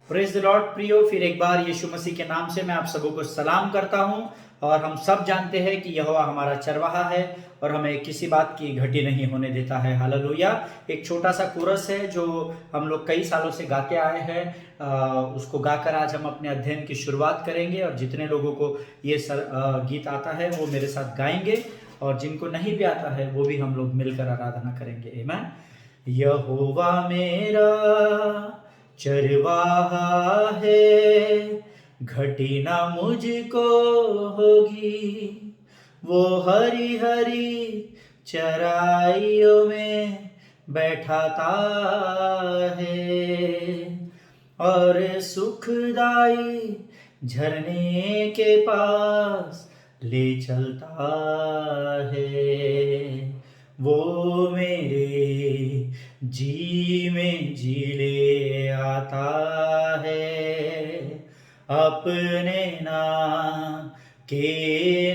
Praise the Lord प्रियो, फिर एक बार यीशु मसीह के नाम से मैं आप सबों को सलाम करता हूं। और हम सब जानते हैं कि यहोवा हमारा चरवाहा है और हमें किसी बात की घटी नहीं होने देता है। हालेलुया। एक छोटा सा कोरस है जो हम लोग कई सालों से गाते आए हैं। उसको गाकर आज हम अपने अध्ययन की शुरुआत करेंगे और जितने लोगों को ये गीत आता है वो मेरे साथ गाएंगे और जिनको नहीं भी आता है वो भी हम लोग मिलकर आराधना करेंगे। आमीन। यहोवा मेरा चरवाहा है, घटी ना मुझको होगी। वो हरी हरी चराइयों में बैठाता है और सुखदाई झरने के पास ले चलता है। वो मेरे जी में जी ले आता है, अपने नाम के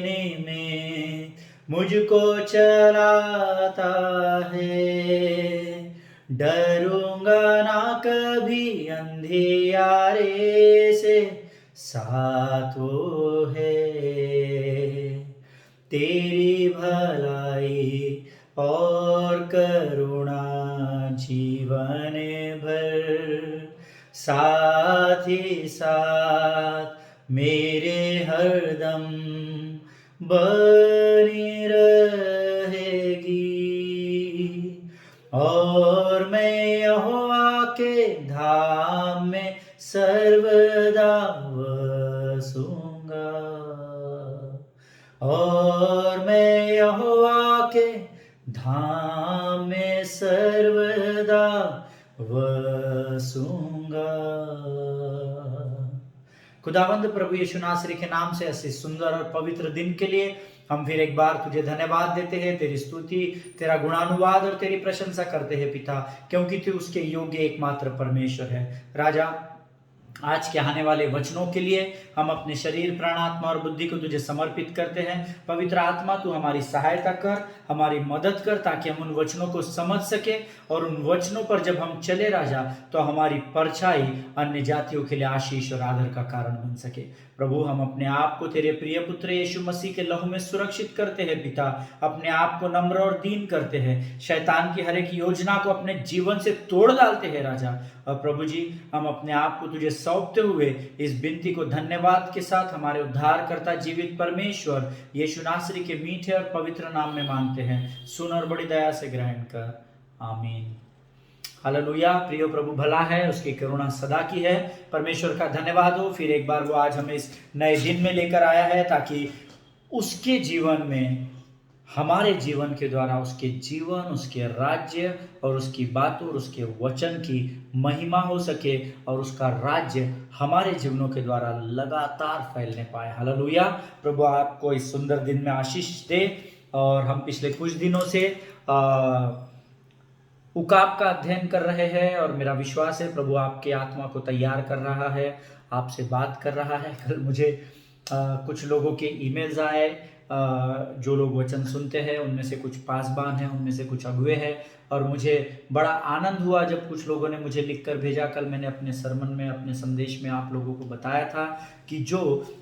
निमित्त मुझको चलाता है। डरूंगा ना कभी अंधियारे से, साथ वो है। तेरी भलाई और करुणा जीवन भर साथ ही साथ मेरे हरदम बनी रहेगी। और मैं यहोवा के धाम में सर्वदा वसूंगा। और मैं यहोवा के धाम में सर्वदा वसूंगा। खुदावंद प्रभु यीशु नासरी के नाम से ऐसे सुंदर और पवित्र दिन के लिए हम फिर एक बार तुझे धन्यवाद देते हैं, तेरी स्तुति, तेरा गुणानुवाद और तेरी प्रशंसा करते हैं पिता, क्योंकि तू उसके योग्य एकमात्र परमेश्वर है। राजा, आज के आने वाले वचनों के लिए हम अपने शरीर, प्राण, आत्मा और बुद्धि को तुझे समर्पित करते हैं। पवित्र आत्मा, तू हमारी सहायता कर, हमारी मदद कर, ताकि हम उन वचनों को समझ सके और उन वचनों पर जब हम चले राजा तो हमारी परछाई अन्य जातियों के लिए आशीष और आदर का कारण बन सके। प्रभु, हम अपने आप को तेरे प्रिय पुत्र यीशु मसीह के लहू में सुरक्षित करते हैं पिता। अपने आप को नम्र और दीन करते हैं, शैतान की हर एक योजना को अपने जीवन से तोड़ डालते हैं राजा। और प्रभु जी, हम अपने आप को तुझे सौंपते हुए इस विनती को धन्यवाद के साथ हमारे उद्धारकर्ता जीवित परमेश्वर यीशु नासरी के मीठे और पवित्र नाम में मांगते हैं। सुन और बड़ी दया से ग्रहण कर, आमीन। हालेलुया। प्रियो, प्रभु भला है, उसकी करुणा सदा की है। परमेश्वर का धन्यवाद हो, फिर एक बार वो आज हमें इस नए दिन में लेकर आया है ताकि उसके जीवन में, हमारे जीवन के द्वारा उसके जीवन, उसके राज्य और उसकी बातों और उसके वचन की महिमा हो सके और उसका राज्य हमारे जीवनों के द्वारा लगातार फैलने पाए। हालेलुया। प्रभु आपको इस सुंदर दिन में आशीष दे। और हम पिछले कुछ दिनों से उकाब का अध्ययन कर रहे हैं और मेरा विश्वास है प्रभु आपके आत्मा को तैयार कर रहा है, आपसे बात कर रहा है। कल मुझे कुछ लोगों के ईमेल्स आए, जो लोग वचन सुनते हैं उनमें से कुछ पासबान हैं, उनमें से कुछ अगुए हैं, और मुझे बड़ा आनंद हुआ जब कुछ लोगों ने मुझे लिखकर भेजा। कल मैंने अपने सरमन में, अपने संदेश में आप लोगों को बताया था कि जो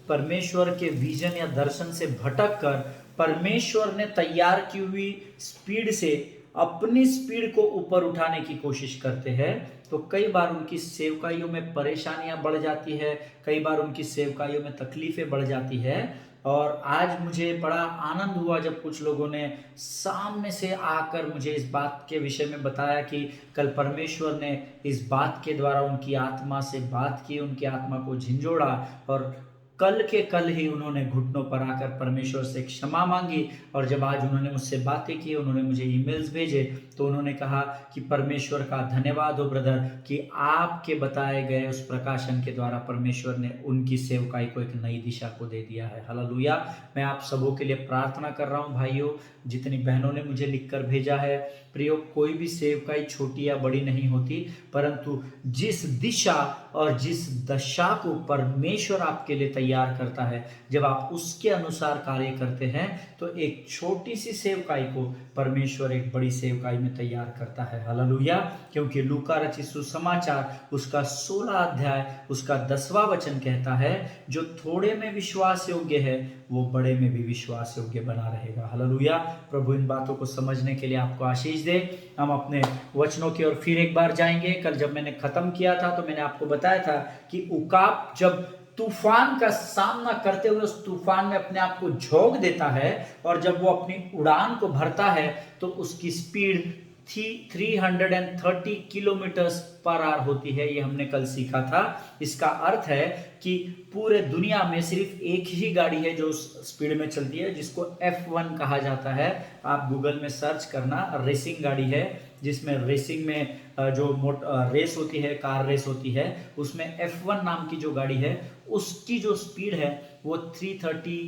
परमेश्वर के विजन या दर्शन से भटक कर परमेश्वर ने तैयार की हुई स्पीड से अपनी स्पीड को ऊपर उठाने की कोशिश करते हैं, तो कई बार उनकी सेवकाइयों में परेशानियां बढ़ जाती है, कई बार उनकी सेवकाइयों में तकलीफें बढ़ जाती है। और आज मुझे बड़ा आनंद हुआ जब कुछ लोगों ने सामने से आकर मुझे इस बात के विषय में बताया कि कल परमेश्वर ने इस बात के द्वारा उनकी आत्मा से बात की, उनकी आत्मा को झिंझोड़ा और कल के कल ही उन्होंने घुटनों पर आकर परमेश्वर से क्षमा मांगी। और जब आज उन्होंने मुझसे बातें की, उन्होंने मुझे ईमेल्स भेजे, तो उन्होंने कहा कि परमेश्वर का धन्यवाद हो ब्रदर कि आपके बताए गए उस प्रकाशन के द्वारा परमेश्वर ने उनकी सेवकाई को एक नई दिशा को दे दिया है। हालेलुया। मैं आप सबों के लिए प्रार्थना कर रहा हूँ भाइयों, जितनी बहनों ने मुझे लिखकर भेजा है। प्रियो, कोई भी सेवकाई छोटी या बड़ी नहीं होती, परंतु जिस दिशा और जिस दशा को परमेश्वर आपके लिए तैयार करता है, जब आप उसके अनुसार कार्य करते हैं तो एक छोटी सी सेवकाई को परमेश्वर एक बड़ी सेवकाई में तैयार करता है। हालेलुया। क्योंकि लूका रचित सुसमाचार उसका 16 अध्याय उसका 10वां वचन कहता है, जो थोड़े में विश्वास योग्य है वो बड़े में भी विश्वास योग्य बना रहेगा। हालेलुया। प्रभु इन बातों को समझने के लिए आपको आशीष दे। हम अपने वचनों की ओर फिर एक बार जाएंगे। कल जब मैंने खत्म किया था तो मैंने आपको बताया था कि उकाब जब तूफान का सामना करते हुए उस तूफान में अपने आप को झोंक देता है और जब वो अपनी उड़ान को भरता है तो उसकी स्पीड 330 किलोमीटर पर आवर होती है। ये हमने कल सीखा था। इसका अर्थ है कि पूरे दुनिया में सिर्फ एक ही गाड़ी है जो उस स्पीड में चलती है, जिसको F1 कहा जाता है। आप गूगल में सर्च करना, रेसिंग गाड़ी है जिसमें रेसिंग में जो रेस होती है, कार रेस होती है, उसमें F1 नाम की जो गाड़ी है उसकी जो स्पीड है वो 330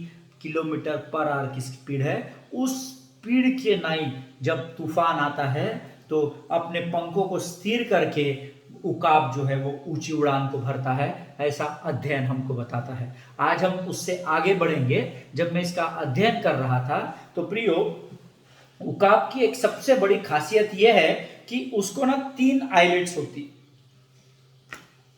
किलोमीटर पर आवर की स्पीड है। उस स्पीड के नाई जब तूफान आता है तो अपने पंखों को स्थिर करके उकाब जो है वो ऊंची उड़ान को भरता है, ऐसा अध्ययन हमको बताता है। आज हम उससे आगे बढ़ेंगे। जब मैं इसका अध्ययन कर रहा था तो प्रियो, उकाब की एक सबसे बड़ी खासियत यह है कि उसको ना 3 आइलेट्स होती।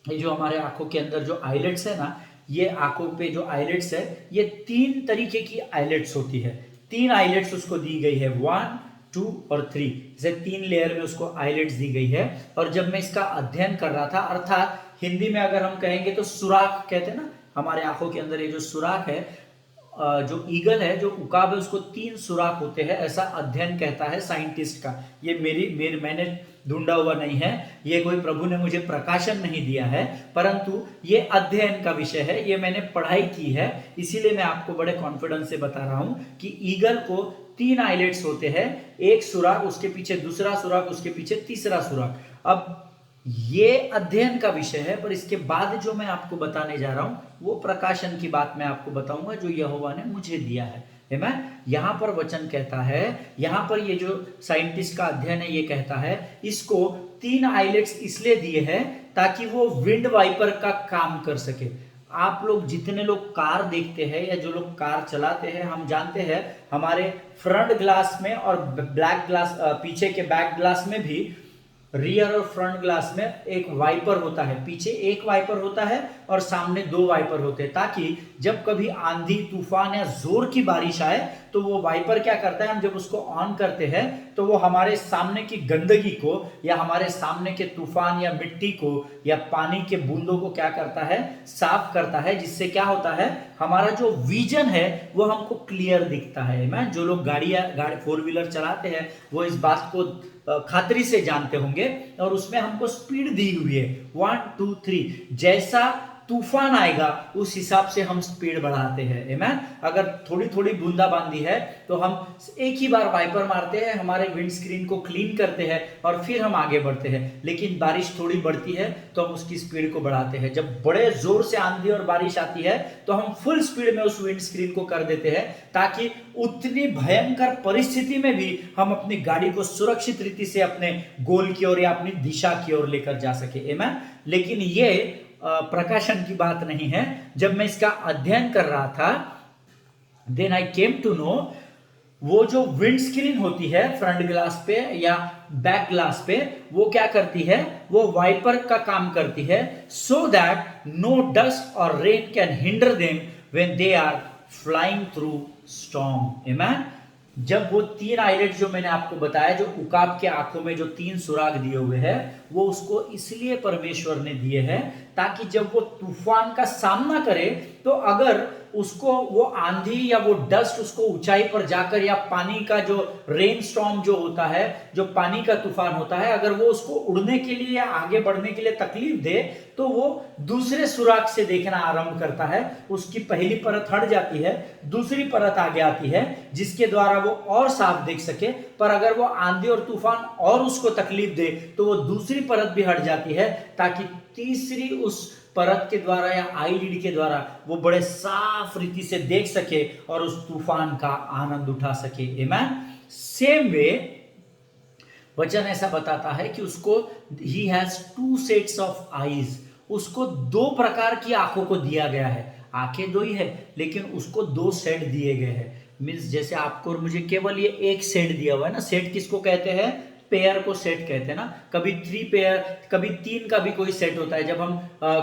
ये जो हमारे आंखों के अंदर जो आइलेट्स है ना, ये आंखों पे जो आइलेट्स है ये 3 तरीके की आइलेट्स होती है। 3 आइलेट्स उसको दी गई है, 1, 2 और 3, इसे 3 लेयर में उसको आइलेट्स दी गई है। और जब मैं इसका अध्ययन कर रहा था, अर्थात हिंदी में अगर हम कहेंगे तो सुराख कहते हैं ना, हमारे आंखों के अंदर ये जो सुराख है, जो ईगल है, जो उकाब है, उसको 3 सुराख होते हैं, ऐसा अध्ययन कहता है साइंटिस्ट का। ये मैंने ढूंढा हुआ नहीं है, ये कोई प्रभु ने मुझे प्रकाशन नहीं दिया है, परंतु ये अध्ययन का विषय है, ये मैंने पढ़ाई की है, इसीलिए मैं आपको बड़े कॉन्फिडेंस से बता रहा हूं कि ईगल को 3 आइलेट्स होते हैं, एक सुराख, उसके पीछे दूसरा सुराख, उसके पीछे तीसरा सुराख। अब ये अध्ययन का विषय है, पर इसके बाद जो मैं आपको बताने जा रहा हूं वो प्रकाशन की बात मैं आपको बताऊंगा जो यहोवा ने मुझे दिया है। यहां पर वचन कहता है, यहां पर ये जो साइंटिस्ट का अध्ययन है ये कहता है इसको 3 आइलेट्स इसलिए दिए हैं ताकि वो विंड वाइपर का काम कर सके। आप लोग जितने लोग कार देखते हैं या जो लोग कार चलाते हैं, हम जानते हैं हमारे फ्रंट ग्लास में और ब्लैक ग्लास, पीछे के बैक ग्लास में भी, रियर और फ्रंट ग्लास में एक वाइपर होता है। पीछे एक वाइपर होता है और सामने 2 वाइपर होते हैं, ताकि जब कभी आंधी तूफान या जोर की बारिश आए तो वो वाइपर क्या करता है, हम जब उसको ऑन करते हैं तो वो हमारे सामने की गंदगी को या हमारे सामने के तूफान या मिट्टी को या पानी के बूंदों को क्या करता है, साफ करता है, जिससे क्या होता है, हमारा जो विजन है वो हमको क्लियर दिखता है। मैं जो लोग गाड़ी 4 व्हीलर चलाते हैं वो इस बात को खातरी से जानते होंगे, और उसमें हमको स्पीड दी हुई है 1, 2, 3, जैसा तूफान आएगा उस हिसाब से हम स्पीड बढ़ाते हैं। आमेन। अगर थोड़ी थोड़ी बूंदाबांदी है तो हम एक ही बार वाइपर मारते हैं, हमारे विंड स्क्रीन को क्लीन करते हैं और फिर हम आगे बढ़ते हैं। लेकिन बारिश थोड़ी बढ़ती है तो हम उसकी स्पीड को बढ़ाते हैं। जब बड़े जोर से आंधी और बारिश आती है तो हम फुल स्पीड में उस विंड स्क्रीन को कर देते हैं, ताकि उतनी भयंकर परिस्थिति में भी हम अपनी गाड़ी को सुरक्षित रीति से अपने गोल की ओर या अपनी दिशा की ओर लेकर जा सके। आमेन। लेकिन ये प्रकाशन की बात नहीं है। जब मैं इसका अध्ययन कर रहा था, then I came to know, वो जो विंड स्क्रीन होती है फ्रंट ग्लास पे या बैक ग्लास पे, वो क्या करती है, वो वाइपर का काम करती है, so that no dust or rain can hinder them when they are flying through storm. Amen. जब वो 3 आइलेट जो मैंने आपको बताया, जो उकाब के आंखों में जो 3 सुराग दिए हुए हैं, वो उसको इसलिए परमेश्वर ने दिए हैं ताकि जब वो तूफान का सामना करे तो अगर उसको वो आंधी या वो डस्ट उसको ऊंचाई पर जाकर, या पानी का जो रेन स्टॉर्म जो होता है, जो पानी का तूफान होता है, अगर वो उसको उड़ने के लिए या आगे बढ़ने के लिए तकलीफ दे तो वो दूसरे सुराग से देखना आरंभ करता है। उसकी पहली परत हट जाती है, दूसरी परत आगे आती है जिसके द्वारा वो और साफ देख सके। पर अगर वो आंधी और तूफान और उसको तकलीफ दे तो वो दूसरी परत भी हट जाती है, ताकि तीसरी उस परत के द्वारा या आईलिड के द्वारा वो बड़े साफ रीति से देख सके और उस तूफान का आनंद उठा सके। आमेन। सेम वे वचन ऐसा बताता है कि उसको he has 2 sets of eyes, उसको दो प्रकार की आंखों को दिया गया है। आंखें दो ही है लेकिन उसको दो सेट दिए गए हैं। मीन्स जैसे आपको और मुझे केवल ये एक सेट दिया हुआ है ना, सेट किसको कहते हैं, पेयर को सेट कहते हैं ना। कभी 3 पेयर, कभी 3 का भी कोई सेट होता है। जब हम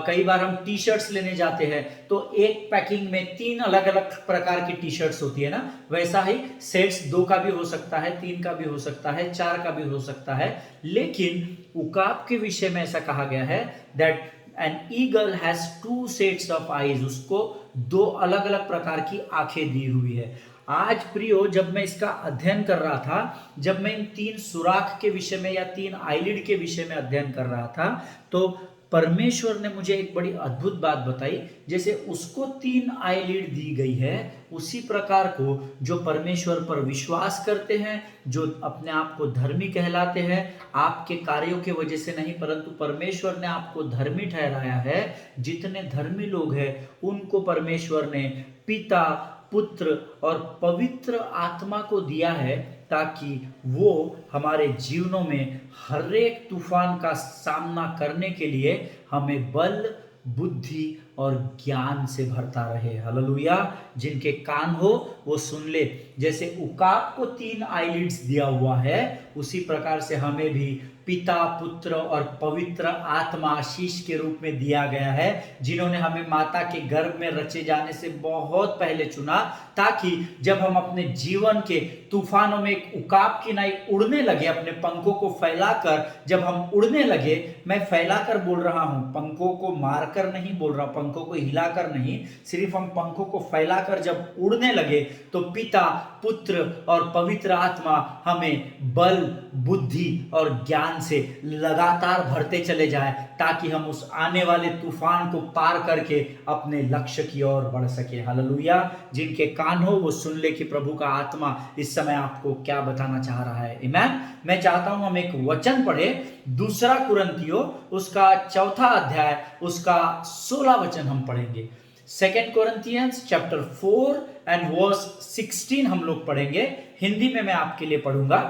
कई बार हम टी शर्ट्स लेने जाते हैं तो एक पैकिंग में 3 अलग अलग प्रकार की टी शर्ट्स होती है ना, वैसा ही सेट्स 2 का भी हो सकता है, 3 का भी हो सकता है, 4 का भी हो सकता है। लेकिन उकाब के विषय में ऐसा कहा गया है that an eagle has 2 sets of eyes, उसको 2 अलग अलग प्रकार की आंखें दी हुई है। आज प्रियो, जब मैं इसका अध्ययन कर रहा था, जब मैं इन 3 सुराख के विषय में या 3 आईलिड के विषय में अध्ययन कर रहा था, तो परमेश्वर ने मुझे एक बड़ी अद्भुत बात बताई। जैसे उसको 3 आईलिड दी गई है, उसी प्रकार को जो परमेश्वर पर विश्वास करते हैं, जो अपने आप को धर्मी कहलाते हैं, आपके कार्यों की वजह से नहीं परंतु परमेश्वर ने आपको धर्मी ठहराया है, जितने धर्मी लोग हैं उनको परमेश्वर ने पिता, पुत्र और पवित्र आत्मा को दिया है, ताकि वो हमारे जीवनों में हर एक तूफान का सामना करने के लिए हमें बल, बुद्धि और ज्ञान से भरता रहे। हालेलुया। जिनके कान हो वो सुन ले। जैसे उकाब को 3 आईलिड्स दिया हुआ है, उसी प्रकार से हमें भी पिता, पुत्र और पवित्र आत्मा आशीष के रूप में दिया गया है, जिन्होंने हमें माता के गर्भ में रचे जाने से बहुत पहले चुना, ताकि जब हम अपने जीवन के तूफानों में एक उकाब की नाई उड़ने लगे, अपने पंखों को फैलाकर जब हम उड़ने लगे, मैं फैलाकर बोल रहा हूं, पंखों को मारकर नहीं बोल रहा, पंखों को हिलाकर नहीं, सिर्फ हम पंखों को फैलाकर जब उड़ने लगे तो पिता, पुत्र और पवित्र आत्मा हमें बल, बुद्धि और ज्ञान से लगातार भरते चले जाए, ताकि हम उस आने वाले तूफान को पार करके अपने लक्ष्य की ओर बढ़ सके। हालेलुया। जिनके कान हो वो सुन ले कि प्रभु का आत्मा इस समय आपको क्या बताना चाह रहा है। आमीन। मैं चाहता हूं हम एक वचन पढ़े, 2 कुरिन्थियों उसका 4 अध्याय उसका 16 वचन हम पढ़ेंगे। 2 Corinthians chapter 4 and verse 16 हम लोग पढ़ेंगे। हिंदी में मैं आपके लिए पढ़ूंगा।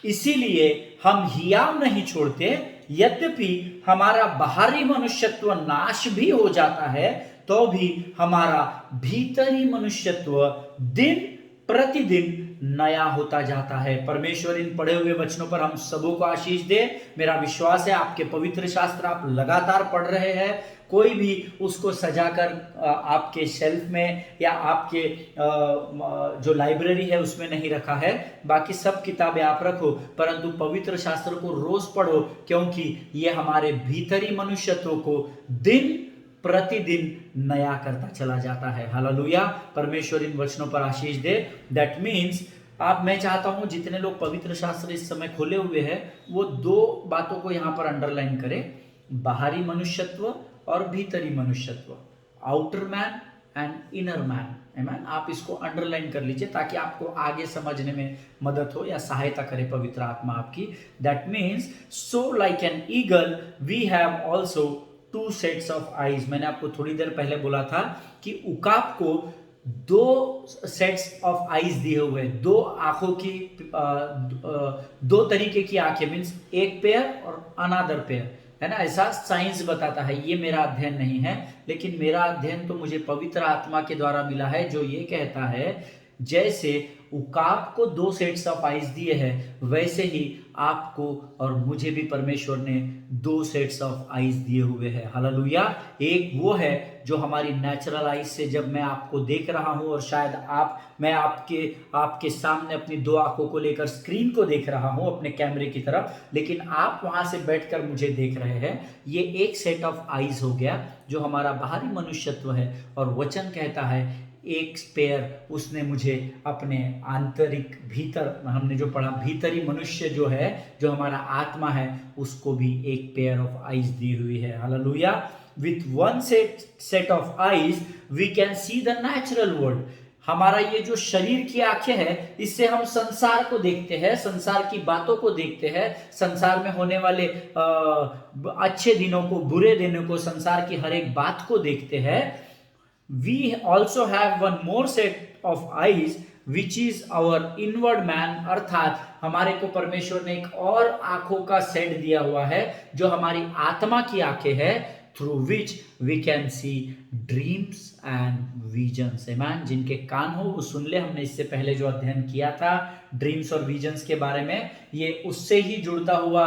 इसीलिए हम हियाव नहीं छोड़ते, यद्यपि हमारा बाहरी मनुष्यत्व नाश भी हो जाता है, तो भी हमारा भीतरी मनुष्यत्व दिन प्रतिदिन नया होता जाता है। परमेश्वर इन पढ़े हुए वचनों पर हम सबों को आशीष दे। मेरा विश्वास है आपके पवित्र शास्त्र आप लगातार पढ़ रहे हैं, कोई भी उसको सजाकर आपके शेल्फ में या आपके जो लाइब्रेरी है उसमें नहीं रखा है। बाकी सब किताबें आप रखो, परंतु पवित्र शास्त्र को रोज पढ़ो, क्योंकि ये हमारे भीतरी मनुष्यत्व को दिन प्रतिदिन नया करता चला जाता है। हालेलुया। परमेश्वर इन वचनों पर आशीष दे। दैट मीन्स मैं चाहता हूं जितने लोग पवित्र शास्त्र इस समय खोले हुए हैं वो 2 बातों को यहां पर अंडरलाइन करें, बाहरी मनुष्यत्व और भीतरी मनुष्यत्व, outer man and inner man. Amen. आप इसको अंडरलाइन कर लीजिए ताकि आपको आगे समझने में मदद हो या सहायता करे पवित्र आत्मा आपकी। That means so like an eagle we have also 2 sets of eyes. मैंने आपको थोड़ी देर पहले बोला था कि उकाब को 2 सेट्स ऑफ आईज दिए हुए, 2 आंखों की 2 तरीके की आंखें, मीन्स एक पेयर और अनदर पेयर, है ना। ऐसा साइंस बताता है, ये मेरा अध्ययन नहीं है, लेकिन मेरा अध्ययन तो मुझे पवित्र आत्मा के द्वारा मिला है, जो ये कहता है जैसे उकाब को 2 सेट्स ऑफ आईज दिए हैं, वैसे ही आपको और मुझे भी परमेश्वर ने 2 सेट्स ऑफ आईज दिए हुए हैं। हालेलुया। एक वो है जो हमारी नेचुरल आईज से जब मैं आपको देख रहा हूं, और शायद मैं आपके सामने अपनी 2 आंखों को लेकर स्क्रीन को देख रहा हूं अपने कैमरे की तरफ, लेकिन आप वहां से बैठकर मुझे देख रहे हैं। ये एक सेट ऑफ आईज हो गया जो हमारा बाहरी मनुष्यत्व है, और वचन कहता है एक पेयर उसने मुझे अपने आंतरिक भीतर, हमने जो पढ़ा, भीतरी मनुष्य जो है, जो हमारा आत्मा है, उसको भी एक पेयर ऑफ आईज दी हुई है। Hallelujah. With 1 set of eyes we can see the natural world. हमारा ये जो शरीर की आंखें हैं, इससे हम संसार को देखते हैं, संसार की बातों को देखते हैं, संसार में होने वाले अच्छे दिनों को, बुरे दिनों को, संसार की हर एक बात को देखते हैं। We also have one more set of eyes which is our inward man, अर्थात हमारे को परमेश्वर ने एक और आंखों का सेट दिया हुआ है जो हमारी आत्मा की आंखें है, through which we can see dreams and visions. आमीन। जिनके कान हो वो सुन ले। हमने इससे पहले जो अध्ययन किया था ड्रीम्स और विजन्स के बारे में, ये उससे ही जुड़ता हुआ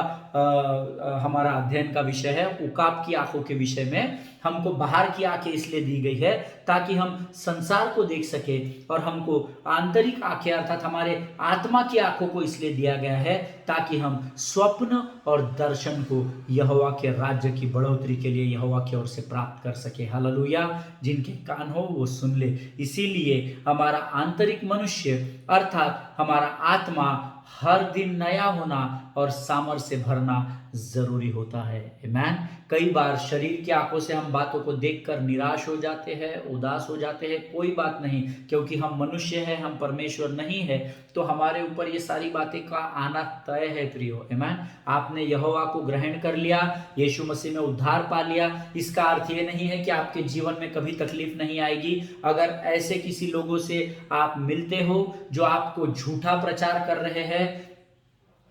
हमारा अध्ययन का विषय है। उकाब की आंखों के विषय में हमको बाहर की आंखें इसलिए दी गई है ताकि हम संसार को देख सके, और हमको आंतरिक आंखें अर्थात हमारे आत्मा की आंखों को इसलिए दिया गया है ताकि हम स्वप्न और दर्शन को यहोवा के राज्य की बढ़ोतरी के लिए यहोवा की ओर से प्राप्त कर सके। हालेलुया। जिनके कान हो वो सुन ले। इसीलिए हमारा आंतरिक मनुष्य अर्थात हमारा आत्मा हर दिन नया होना और सामर्थ्य से भरना जरूरी होता है। आमीन। कई बार शरीर की आंखों से हम बातों को देखकर निराश हो जाते हैं, उदास हो जाते हैं। कोई बात नहीं, क्योंकि हम मनुष्य हैं, हम परमेश्वर नहीं है, तो हमारे ऊपर ये सारी बातें का आना तय है प्रियो। आमीन। आपने यहोवा को ग्रहण कर लिया, यीशु मसीह में उद्धार पा लिया, इसका अर्थ ये नहीं है कि आपके जीवन में कभी तकलीफ नहीं आएगी। अगर ऐसे किसी लोगों से आप मिलते हो जो आपको झूठा प्रचार कर रहे हैं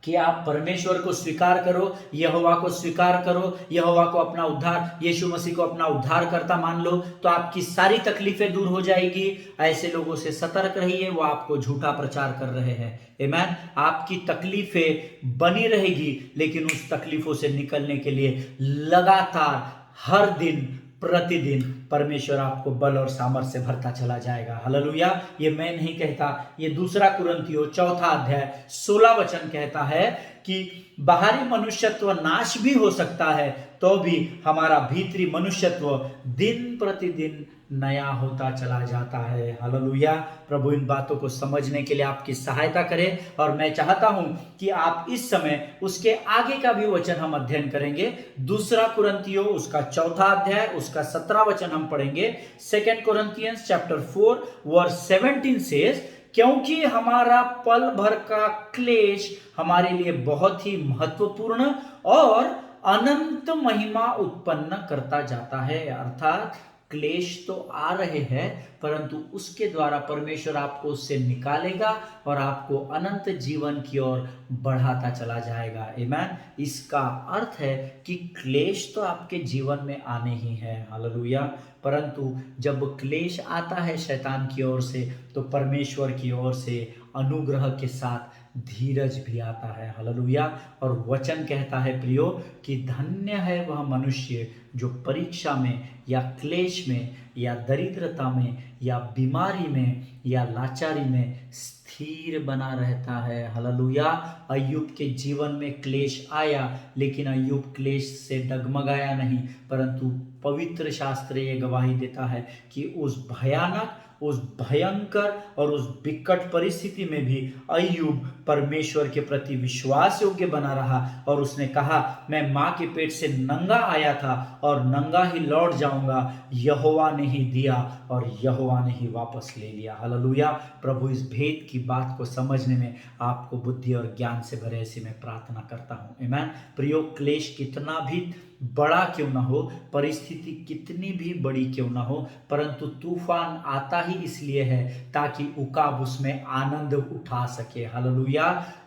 कि आप परमेश्वर को स्वीकार करो, यहोवा को स्वीकार करो, यहोवा को अपना उद्धार, यीशु मसीह को अपना उद्धारकर्ता मान लो, तो आपकी सारी तकलीफें दूर हो जाएगी। ऐसे लोगों से सतर्क रहिए, वो आपको झूठा प्रचार कर रहे हैं। आमीन। आपकी तकलीफें बनी रहेगी, लेकिन उस तकलीफों से निकलने के लिए लगातार हर दिन प्रतिदिन परमेश्वर आपको बल और सामर्थ्य से भरता चला जाएगा। हालेलुया। ये मैं नहीं कहता, ये दूसरा कुरिन्थियों 4 अध्याय 16 वचन कहता है कि बाहरी मनुष्यत्व नाश भी हो सकता है, तो भी हमारा भीतरी मनुष्यत्व दिन प्रतिदिन नया होता चला जाता है। हालेलुया। प्रभु इन बातों को समझने के लिए आपकी सहायता करे, और मैं चाहता हूं कि आप इस समय उसके आगे का भी वचन हम अध्ययन करेंगे। दूसरा कुरिन्थियों उसका 4 अध्याय उसका 17 वचन हम पढ़ेंगे। 2 Corinthians chapter 4 verse 17 says, क्योंकि हमारा पल भर का क्लेश हमारे लिए बहुत ही महत्वपूर्ण और अनंत महिमा उत्पन्न करता जाता है। अर्थात क्लेश तो आ रहे हैं, परंतु उसके द्वारा परमेश्वर आपको उससे निकालेगा और आपको अनंत जीवन की ओर बढ़ाता चला जाएगा। आमीन। इसका अर्थ है कि क्लेश तो आपके जीवन में आने ही है। हालेलुया। परंतु जब क्लेश आता है शैतान की ओर से, तो परमेश्वर की ओर से अनुग्रह के साथ धीरज भी आता है। हालेलुया। और वचन कहता है प्रियो कि धन्य है वह मनुष्य जो परीक्षा में या क्लेश में या दरिद्रता में या बीमारी में या लाचारी में स्थिर बना रहता है। हालेलुया। अय्यूब के जीवन में क्लेश आया, लेकिन अय्यूब क्लेश से डगमगाया नहीं, परंतु पवित्र शास्त्र ये गवाही देता है कि उस भयानक, उस भयंकर और उस विकट परिस्थिति में भी अय्यूब परमेश्वर के प्रति विश्वास योग्य बना रहा, और उसने कहा मैं मां के पेट से नंगा आया था और नंगा ही लौट जाऊंगा, यहोवा ने ही दिया और यहोवा ने ही वापस ले लिया। हालेलुया। प्रभु इस भेद की बात को समझने में आपको बुद्धि और ज्ञान से भरे, ऐसी मैं प्रार्थना करता हूं। आमीन। प्रियो, क्लेश कितना भी बड़ा क्यों ना हो, परिस्थिति कितनी भी बड़ी क्यों ना हो, परंतु तूफान आता ही इसलिए है ताकि उकाब उसमें आनंद उठा सके। हालेलुया।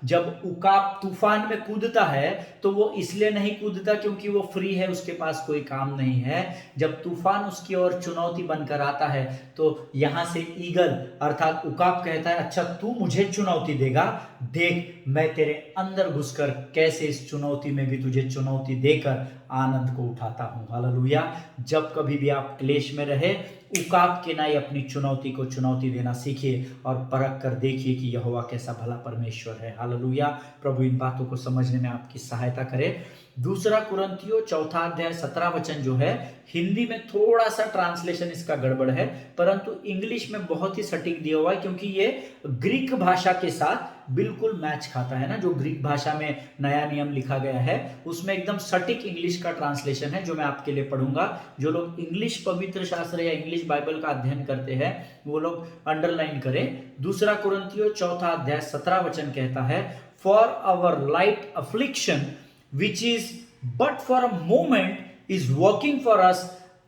जब उकाब तूफान में कूदता है तो वो इसलिए नहीं कूदता क्योंकि वो फ्री है, उसके पास कोई काम नहीं है। जब तूफान उसकी ओर चुनौती बनकर आता है तो यहां से ईगल अर्थात उकाब कहता है अच्छा तू मुझे चुनौती देगा, देख मैं तेरे अंदर घुसकर कैसे इस चुनौती में भी तुझे चुनौती देकर आनंद को उठाता हूं। हालेलुया। जब कभी भी आप क्लेश में रहे, उकाब के नाई अपनी चुनौती को चुनौती देना सीखिए और परख कर देखिए कि यहोवा कैसा भला परमेश्वर है। हालेलुया। प्रभु इन बातों को समझने में आपकी सहायता करे। दूसरा कुरिन्थियों 4 अध्याय 17 वचन जो है, हिंदी में थोड़ा सा ट्रांसलेशन इसका गड़बड़ है, परंतु इंग्लिश में बहुत ही सटीक दिया हुआ है, क्योंकि ये ग्रीक भाषा के साथ बिल्कुल मैच खाता है ना। जो ग्रीक भाषा में नया नियम लिखा गया है उसमें एकदम सटीक इंग्लिश का ट्रांसलेशन है, जो मैं आपके लिए पढ़ूंगा। जो लोग इंग्लिश पवित्र शास्त्र या इंग्लिश बाइबल का अध्ययन करते हैं वो लोग अंडरलाइन करें। दूसरा कुरिन्थियों 4 अध्याय 17 वचन कहता है, for our light affliction which is but for a moment is working for us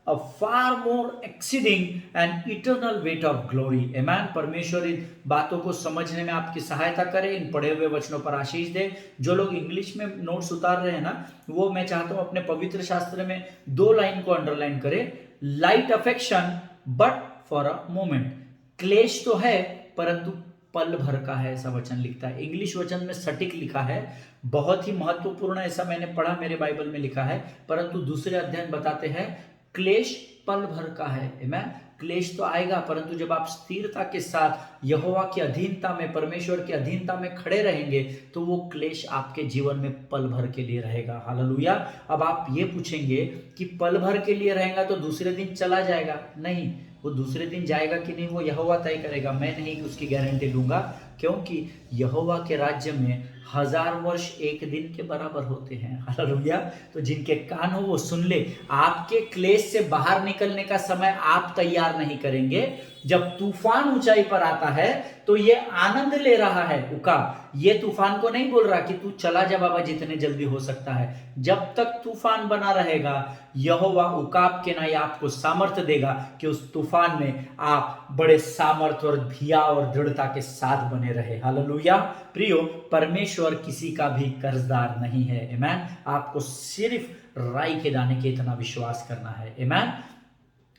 a far more exceeding and eternal weight of glory. Amen. परमेश्वर इन बातों को समझने में आपकी सहायता करे, इन पढ़े हुए वचनों पर आशीष दे। जो लोग इंग्लिश में नोट्स उतार रहे हैं ना, वो मैं चाहता हूं अपने पवित्र शास्त्र में 2 लाइन को अंडरलाइन करें। Light affection but for a moment. क्लेश तो है परंतु पल भर का है, ऐसा वचन लिखता है। इंग्लिश वचन में सटीक लिखा है, बहुत ही महत्वपूर्ण, ऐसा मैंने पढ़ा, मेरे बाइबल में लिखा है। परंतु दूसरे अध्ययन बताते हैं क्लेश पल भर का है। आमेन। क्लेश तो आएगा, परंतु जब आप स्थिरता के साथ यहोवा की अधीनता में, परमेश्वर की अधीनता में खड़े रहेंगे तो वो क्लेश आपके जीवन में पल भर के लिए रहेगा। हालेलुया। अब आप ये पूछेंगे कि पल भर के लिए रहेगा तो दूसरे दिन चला जाएगा? नहीं, वो दूसरे दिन जाएगा कि नहीं वो यहोवा तय करेगा, मैं नहीं उसकी गारंटी दूंगा, क्योंकि यहोवा के राज्य में 1000 वर्ष एक दिन के बराबर होते हैं। हालेलुया। तो जिनके कान हो वो सुन ले। आपके क्लेश से बाहर निकलने का समय आप तैयार नहीं करेंगे। जब तूफान ऊंचाई पर आता है तो ये आनंद ले रहा है उकाब, ये तूफान को नहीं बोल रहा कि तू चला जा बाबा जितने जल्दी हो सकता है। जब तक तूफान बना रहेगा यहोवा उकाब के नाई आपको सामर्थ्य देगा कि उस तूफान में आप बड़े सामर्थ्य और धिया और दृढ़ता के साथ बने रहे। हालेलुया। प्रियो, परमेश्वर किसी का भी कर्जदार नहीं है। आमेन। आपको सिर्फ राई के दाने के इतना विश्वास करना है। आमेन।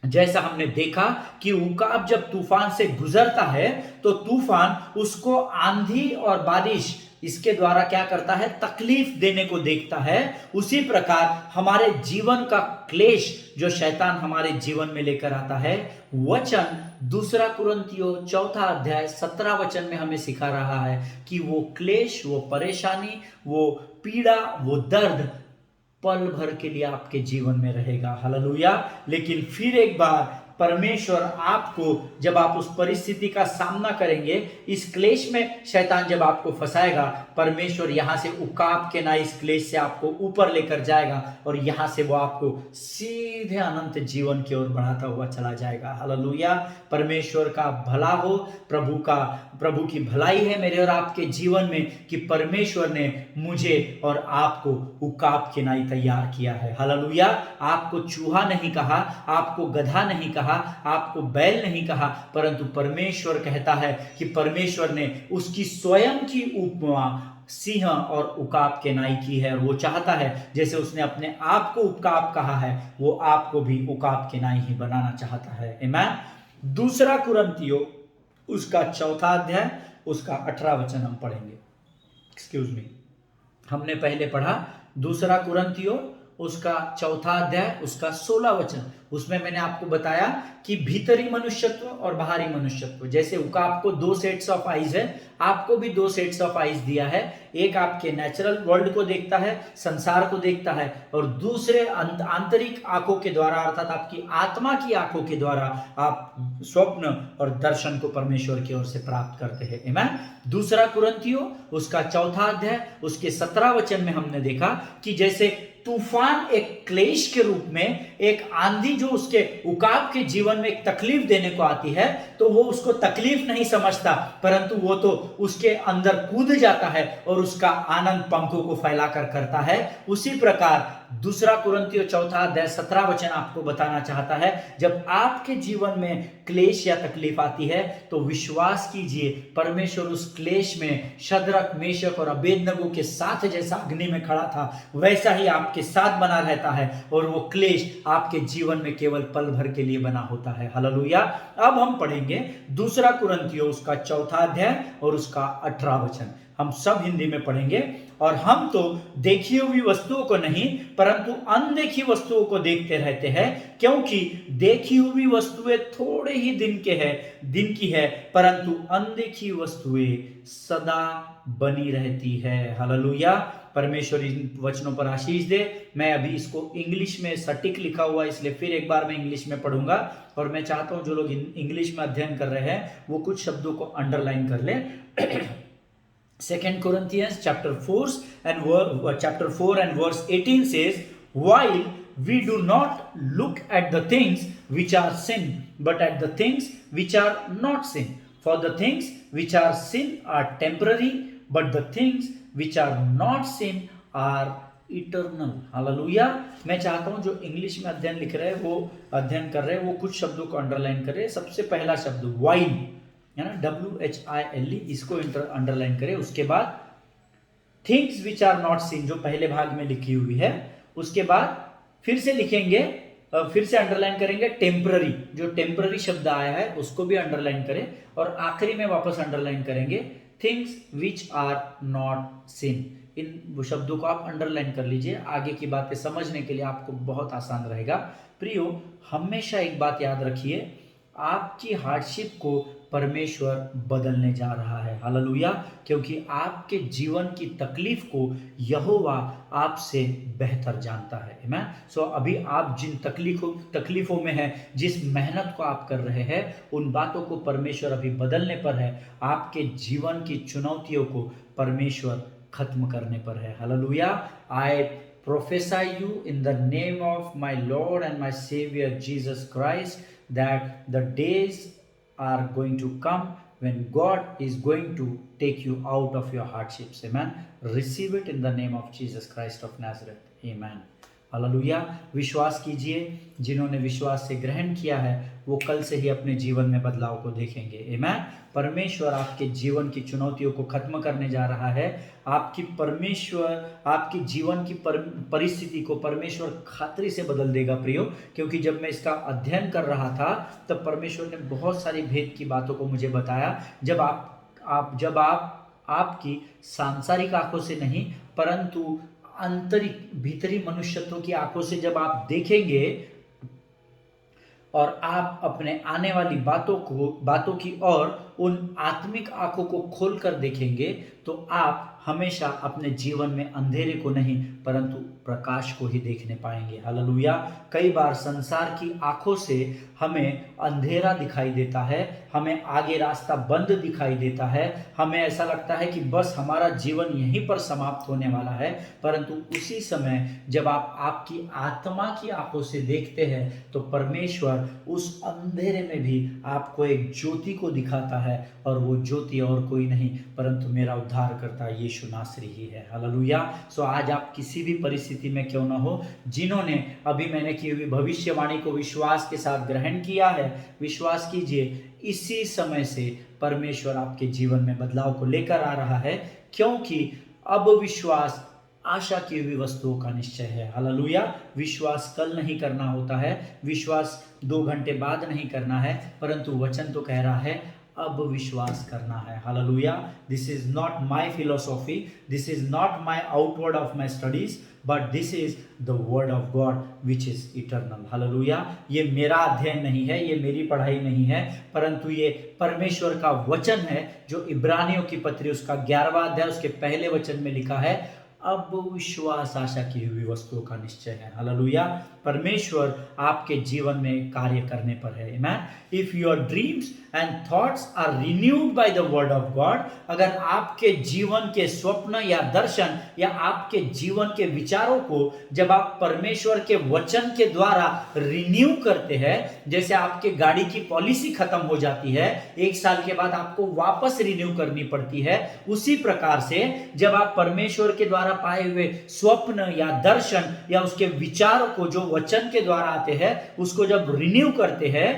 जैसा हमने देखा कि उकाब जब तूफान से गुजरता है तो तूफान उसको आंधी और बारिश इसके द्वारा क्या करता है? तकलीफ देने को देखता है। उसी प्रकार हमारे जीवन का क्लेश जो शैतान हमारे जीवन में लेकर आता है, वचन 2 कुरिन्थियों 4 अध्याय 17 वचन में हमें सिखा रहा है कि वो क्लेश, वो परेशानी, वो पीड़ा, वो दर्द पल भर के लिए आपके जीवन में रहेगा। हालेलुया। लेकिन फिर एक बार परमेश्वर आपको, जब आप उस परिस्थिति का सामना करेंगे, इस क्लेश में शैतान जब आपको फंसाएगा, परमेश्वर यहां से उकाब के ना इस क्लेश से आपको ऊपर लेकर जाएगा और यहां से वो आपको सीधे अनंत जीवन की ओर बढ़ाता हुआ चला जाएगा। हालेलुया। परमेश्वर का भला हो, प्रभु की भलाई है मेरे और आपके जीवन में कि परमेश्वर ने मुझे और आपको उकाब के नाई तैयार किया है। हालेलुया। आपको चूहा नहीं कहा, आपको गधा नहीं कहा, आपको बैल नहीं कहा, परंतु परमेश्वर कहता है कि परमेश्वर ने उसकी स्वयं की उपमा सिंह और उकाब के नाई की है। और वो चाहता है जैसे उसने अपने आप को उकाब कहा है, वो आपको भी उकाब के नाई ही बनाना चाहता है। आमेन। 2 कुरिन्थियों उसका 4 अध्याय उसका 18 वचन हम पढ़ेंगे। एक्सक्यूज मी, हमने पहले पढ़ा 2 कुरिन्थियों उसका 4 अध्याय उसका 16 वचन। उसमें मैंने आपको बताया कि भीतरी मनुष्यत्व और बाहरी मनुष्यत्व, जैसे उकाब को 2 सेट्स ऑफ आईज है, आपको भी 2 सेट्स ऑफ आईज दिया है। एक आपके नेचुरल वर्ल्ड को देखता है, संसार को देखता है, और दूसरे आंतरिक आंखों के द्वारा अर्थात आपकी आत्मा की आंखों के द्वारा आप स्वप्न और दर्शन को परमेश्वर की ओर से प्राप्त करते हैं। आमेन। 2 कुरिन्थियों उसका 4 अध्याय उसके 17 वचन में हमने देखा कि जैसे तूफान एक क्लेश के रूप में, एक आंधी जो उसके उकाब के जीवन में एक तकलीफ देने को आती है, तो वो उसको तकलीफ नहीं समझता, परंतु वो तो उसके अंदर कूद जाता है और उसका आनंद पंखों को फैलाकर करता है। उसी प्रकार 2 कुरिन्थियों 4 अध्याय 17 वचन आपको बताना चाहता है, जब आपके जीवन में क्लेश या तकलीफ आती है तो विश्वास कीजिए परमेश्वर उस क्लेश में शद्रक, मेशक और अबेदनगो के साथ जैसा अग्नि में खड़ा था वैसा ही आपके साथ बना रहता है, और वो क्लेश आपके जीवन में केवल पल भर के लिए बना होता है। हालेलुया। अब हम पढ़ेंगे 2 कुरिन्थियों उसका 4 अध्याय और उसका 18 वचन। हम सब हिंदी में पढ़ेंगे। और हम तो देखी हुई वस्तुओं को नहीं परंतु अनदेखी वस्तुओं को देखते रहते हैं, क्योंकि देखी हुई वस्तुएं थोड़े ही दिन की है, परंतु अनदेखी वस्तुएं सदा बनी रहती है। हालेलुया। परमेश्वर इन वचनों पर आशीष दे। मैं अभी इसको इंग्लिश में सटीक लिखा हुआ है, इसलिए फिर एक बार मैं इंग्लिश में पढ़ूंगा, और मैं चाहता हूं जो लोग इंग्लिश में अध्ययन कर रहे हैं वो कुछ शब्दों को अंडरलाइन कर ले। 2 Corinthians chapter 4 and verse 18 says, while we do not look at the things which are sin, but at the things which are not sin. For the things which are sin are temporary, but the things which are not sin are eternal. Hallelujah. मैं चाहता हूं जो English में अध्ययन लिख रहे हैं वो अध्ययन कर रहे हैं वो कुछ शब्दों को अंडरलाइन कर रहे हैं। सबसे पहला शब्द वाइन है ना, WHILE, इसको अंडरलाइन करें। उसके बाद things which are not seen, जो पहले भाग में लिखी हुई है। उसके बाद फिर से लिखेंगे, फिर से अंडरलाइन करेंगे टेम्पररी, जो टेम्पररी शब्द आया है उसको भी अंडरलाइन करें। और आखिरी में वापस अंडरलाइन करेंगे things which are not seen. इन शब्दों को आप अंडरलाइन कर लीजिए, आगे की बातें समझने के लिए आपको बहुत आसान रहेगा। प्रियो, हमेशा एक बात याद रखिए, आपकी हार्डशिप को परमेश्वर बदलने जा रहा है। हालेलुया। क्योंकि आपके जीवन की तकलीफ को यहोवा आपसे बेहतर जानता है। आमीन। सो अभी आप जिन तकलीफों में हैं, जिस मेहनत को आप कर रहे हैं, उन बातों को परमेश्वर अभी बदलने पर है। आपके जीवन की चुनौतियों को परमेश्वर खत्म करने पर है। Hallelujah. I prophesy you in the name of my Lord and my Savior Jesus Christ that the days are going to come when God is going to take you out of your hardships. Amen. Receive it in the name of Jesus Christ of Nazareth. Amen. Hallelujah. विश्वास कीजिए, जिन्होंने विश्वास से ग्रहण किया है वो कल से ही अपने जीवन में बदलाव को देखेंगे। आमीन। परमेश्वर आपके जीवन की चुनौतियों को खत्म करने जा रहा है। आपकी जीवन की परिस्थिति को परमेश्वर खातरी से बदल देगा प्रियो। क्योंकि जब मैं इसका अध्ययन कर रहा था तब परमेश्वर ने बहुत सारी भेद की बातों को मुझे बताया। जब आप आपकी सांसारिक आंखों से नहीं परंतु आंतरिक भीतरी मनुष्यत्व की आंखों से जब आप देखेंगे और आप अपने आने वाली बातों की और उन आत्मिक आंखों को खोलकर देखेंगे तो आप हमेशा अपने जीवन में अंधेरे को नहीं परंतु प्रकाश को ही देखने पाएंगे। हालेलुया। कई बार संसार की आंखों से हमें अंधेरा दिखाई देता है, हमें आगे रास्ता बंद दिखाई देता है, हमें ऐसा लगता है कि बस हमारा जीवन यहीं पर समाप्त होने वाला है। परंतु उसी समय जब आप आपकी आत्मा की आंखों से देखते हैं तो परमेश्वर उस अंधेरे में भी आपको एक ज्योति को दिखाता है, और वो ज्योति और कोई नहीं परंतु मेरा उद्धारकर्ता यीशु नासरी ही है। हालेलुया। सो आज आप किसी भी परिस्थिति में क्यों ना हो, जिन्होंने अभी मैंने की हुई भविष्यवाणी को विश्वास के साथ ग्रहण किया है, विश्वास कीजिए इसी समय से परमेश्वर आपके जीवन में बदलाव को लेकर आ रहा है। क्योंकि अब विश्वास आशा की हुई वस्तुओं का निश्चय है। हालेलुया। विश्वास कल नहीं करना होता है, विश्वास 2 घंटे बाद नहीं करना है, परंतु वचन तो कह रहा है अब विश्वास करना है। Hallelujah. This is not my philosophy, this is not my outward of my studies, but this is the word of God which is eternal. Hallelujah. ये मेरा अध्ययन नहीं है, ये मेरी पढ़ाई नहीं है, परंतु ये परमेश्वर का वचन है जो इब्रानियों की पत्री उसका 11वां अध्याय उसके पहले वचन में लिखा है, अब विश्वास आशा की हुई वस्तुओं का निश्चय है। हालेलुया। परमेश्वर आपके जीवन में कार्य करने पर है। आमीन। If your dreams and thoughts are renewed by the word of God, अगर आपके जीवन के स्वप्न या दर्शन या आपके जीवन के विचारों को जब आप परमेश्वर के वचन के द्वारा रिन्यू करते हैं, जैसे आपके गाड़ी की पॉलिसी खत्म हो जाती है, 1 साल के बाद आपको वापस रिन्यू करनी पड़ती है, उसी प्रकार से जब आप परमेश्वर के द्वारा पाए हुए स्वप्न या दर्शन या उसके विचारों को जो वचन के द्वारा आते हैं उसको जब रिन्यू करते हैं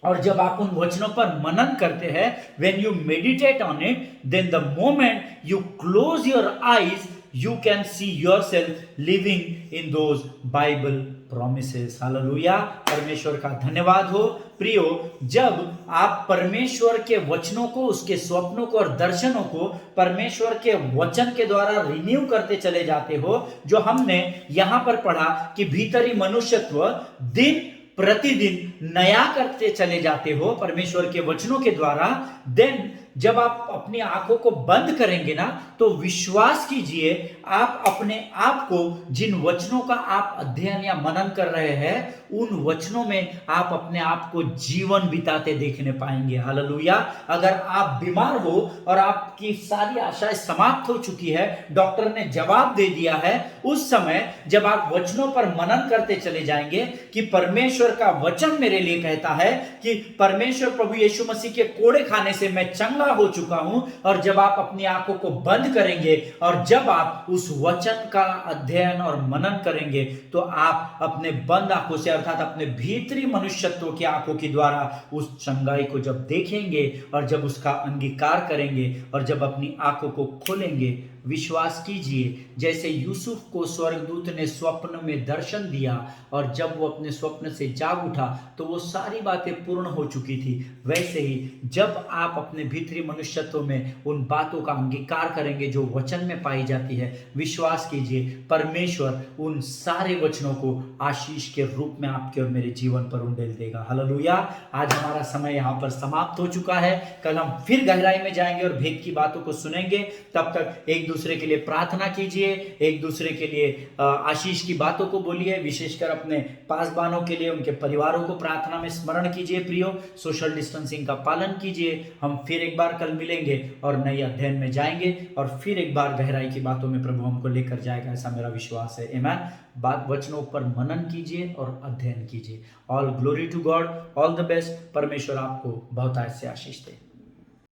और जब आप उन वचनों पर मनन करते हैं, when you meditate on it, then the moment you close your eyes, you can see yourself living in those Bible promises. Hallelujah. परमेश्वर का धन्यवाद हो। प्रियो, जब आप परमेश्वर के वचनों को, उसके स्वप्नों को और दर्शनों को परमेश्वर के वचन के द्वारा रिन्यू करते चले जाते हो, जो हमने यहां पर पढ़ा कि भीतरी मनुष्यत्व दिन प्रतिदिन नया करते चले जाते हो परमेश्वर के वचनों के द्वारा, देन जब आप अपनी आंखों को बंद करेंगे ना तो विश्वास कीजिए आप अपने आप को जिन वचनों का आप अध्ययन या मनन कर रहे हैं उन वचनों में आप अपने आप को जीवन बिताते देखने पाएंगे। हालेलुया। अगर आप बीमार हो और आपकी सारी आशाएं समाप्त हो चुकी है, डॉक्टर ने जवाब दे दिया है, उस समय जब आप वचनों पर मनन करते चले जाएंगे कि परमेश्वर का वचन मेरे लिए कहता है कि परमेश्वर प्रभु यीशु मसीह के कोड़े खाने से मैं चंगा चंगा हो चुका हूं। और जब आप अपनी आंखों को बंद करेंगे और जब आप उस वचन का अध्ययन और मनन करेंगे, तो आप अपने बंद आंखों से अर्थात अपने भीतरी मनुष्यत्व की आंखों के द्वारा उस चंगाई को जब देखेंगे और जब उसका अंगीकार करेंगे और जब अपनी आंखों को खोलेंगे, विश्वास कीजिए, जैसे यूसुफ को स्वर्गदूत ने स्वप्न में दर्शन दिया और जब वो अपने स्वप्न से जाग उठा तो वो सारी बातें पूर्ण हो चुकी थी, वैसे ही जब आप अपने भीतरी मनुष्यत्व में उन बातों का अंगीकार करेंगे जो वचन में पाई जाती है, विश्वास कीजिए, परमेश्वर उन सारे वचनों को आशीष के रूप में आपके और मेरे जीवन पर उंडेल देगा। हालेलुया। आज हमारा समय यहाँ पर समाप्त हो चुका है। कल हम फिर गहराई में जाएंगे और भेद की बातों को सुनेंगे। तब तक एक दूसरे के लिए प्रार्थना कीजिए, एक दूसरे के लिए आशीष की बातों को बोलिए, विशेषकर अपने पासबानों के लिए, उनके परिवारों को प्रार्थना में स्मरण कीजिए। प्रियो, सोशल डिस्टेंसिंग का पालन कीजिए। हम फिर एक बार कल मिलेंगे और नए अध्ययन में जाएंगे और फिर एक बार गहराई की बातों में प्रभु हमको लेकर जाएगा, ऐसा मेरा विश्वास है। आमीन। बात वचनों पर मनन कीजिए और अध्ययन कीजिए। All glory to God, all the best. परमेश्वर आपको बहुत से आशीष दे।